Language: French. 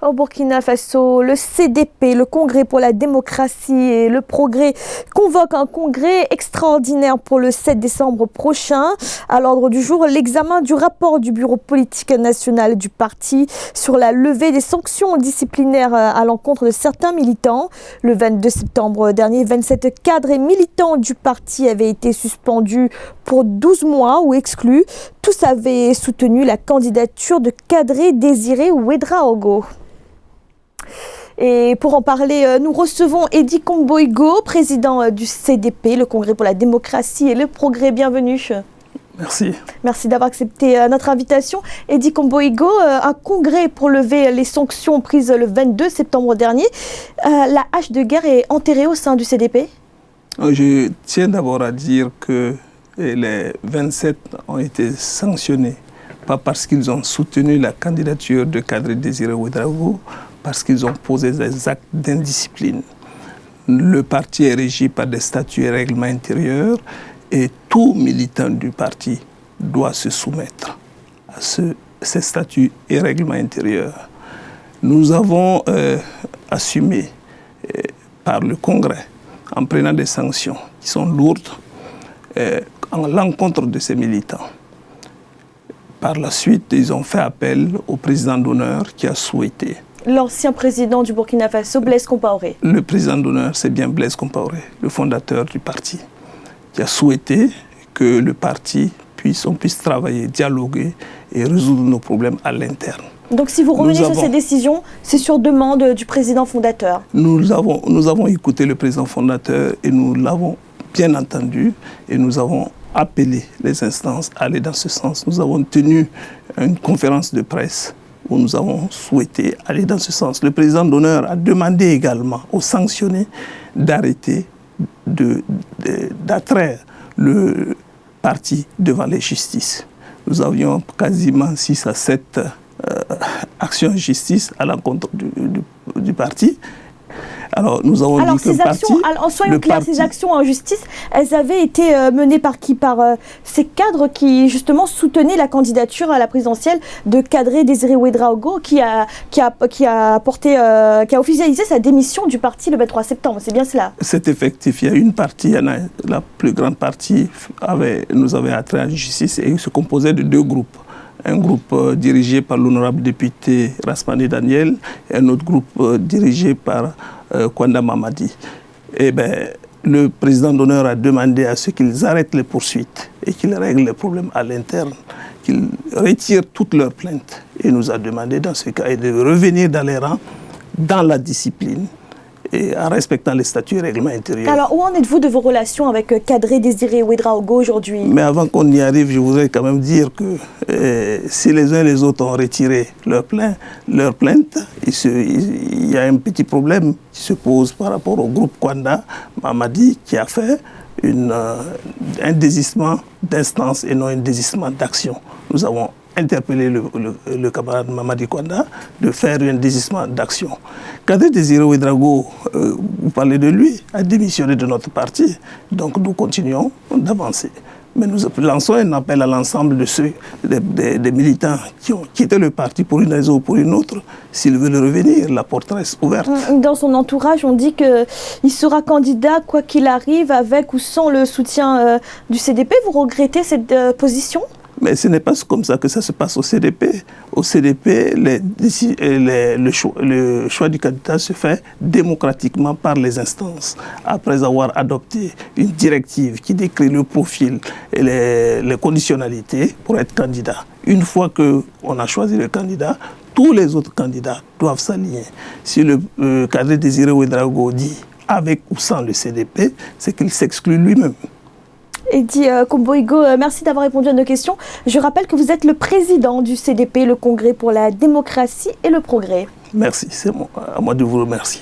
Au Burkina Faso, le CDP, le Congrès pour la démocratie et le progrès, convoque un congrès extraordinaire pour le 7 décembre prochain. À l'ordre du jour, l'examen du rapport du Bureau politique national du parti sur la levée des sanctions disciplinaires à l'encontre de certains militants. Le 22 septembre dernier, 27 cadres et militants du parti avaient été suspendus pour 12 mois ou exclus. Tous avaient soutenu la candidature de Kadri Désiré Ouédraogo. Et pour en parler, nous recevons Eddy Komboigo, président du CDP, le Congrès pour la démocratie et le progrès. Bienvenue. Merci. Merci d'avoir accepté notre invitation. Eddy Komboigo, un congrès pour lever les sanctions prises le 22 septembre dernier. La hache de guerre est enterrée au sein du CDP? Je tiens d'abord à dire que les 27 ont été sanctionnés, pas parce qu'ils ont soutenu la candidature de Kadri Désiré Ouédraogo, parce qu'ils ont posé des actes d'indiscipline. Le parti est régi par des statuts et règlements intérieurs et tout militant du parti doit se soumettre à ces statuts et règlements intérieurs. Nous avons assumé par le Congrès, en prenant des sanctions qui sont lourdes, en l'encontre de ces militants. Par la suite, ils ont fait appel au président d'honneur qui a souhaité. L'ancien président du Burkina Faso, Blaise Compaoré. Le président d'honneur, c'est bien Blaise Compaoré, le fondateur du parti, qui a souhaité que le parti on puisse travailler, dialoguer et résoudre nos problèmes à l'interne. Donc si vous revenez sur ces décisions, c'est sur demande du président fondateur? Nous avons écouté le président fondateur et nous l'avons bien entendu et nous avons appelé les instances à aller dans ce sens. Nous avons tenu une conférence de presse où nous avons souhaité aller dans ce sens. Le président d'honneur a demandé également aux sanctionnés d'arrêter d'attraire le parti devant les justices. Nous avions quasiment 6 à 7 actions en justice à l'encontre du parti. Alors, nous avons dit que le parti... Soyons clairs, ces actions en justice, elles avaient été menées par qui? Par ces cadres qui, justement, soutenaient la candidature à la présidentielle de Kadri Désiré Ouédraogo, qui a officialisé sa démission du parti le 23 septembre. C'est bien cela? C'est effectif. Il y a une partie, la plus grande partie nous avait attrait en justice et se composait de 2 groupes. Un groupe dirigé par l'honorable député Rasmani Daniel et un autre groupe dirigé par Kwanda Mamadi. Le président d'honneur a demandé à ce qu'ils arrêtent les poursuites et qu'ils règlent les problèmes à l'interne, qu'ils retirent toutes leurs plaintes. Et nous a demandé dans ce cas de revenir dans les rangs, dans la discipline et en respectant les statuts et règlements intérieurs. Alors, où en êtes-vous de vos relations avec Kadri Désiré Ouédraogo aujourd'hui? Mais avant qu'on y arrive, je voudrais quand même dire que si les uns et les autres ont retiré leurs plaintes, il y a un petit problème qui se pose par rapport au groupe Kwanda Mamadi qui a fait un désistement d'instance et non un désistement d'action. Nous avons interpellé le camarade Mamadi Kwanda de faire un désistement d'action. Kadri Désiré Ouédraogo, vous parlez de lui, a démissionné de notre parti, donc nous continuons d'avancer. Mais nous lançons un appel à l'ensemble de ceux, des militants qui ont quitté le parti pour une raison ou pour une autre. S'ils veulent revenir, la porte reste ouverte. Dans son entourage, on dit qu'il sera candidat quoi qu'il arrive, avec ou sans le soutien du CDP. Vous regrettez cette position ? Mais ce n'est pas comme ça que ça se passe au CDP. Au CDP, le choix du candidat se fait démocratiquement par les instances, après avoir adopté une directive qui décrit le profil et les conditionnalités pour être candidat. Une fois qu'on a choisi le candidat, tous les autres candidats doivent s'aligner. Si le Kadri Désiré Ouédraogo dit avec ou sans le CDP, c'est qu'il s'exclut lui-même. Eddy Komboigo, merci d'avoir répondu à nos questions. Je rappelle que vous êtes le président du CDP, le Congrès pour la démocratie et le progrès. Merci, c'est à moi de vous remercier.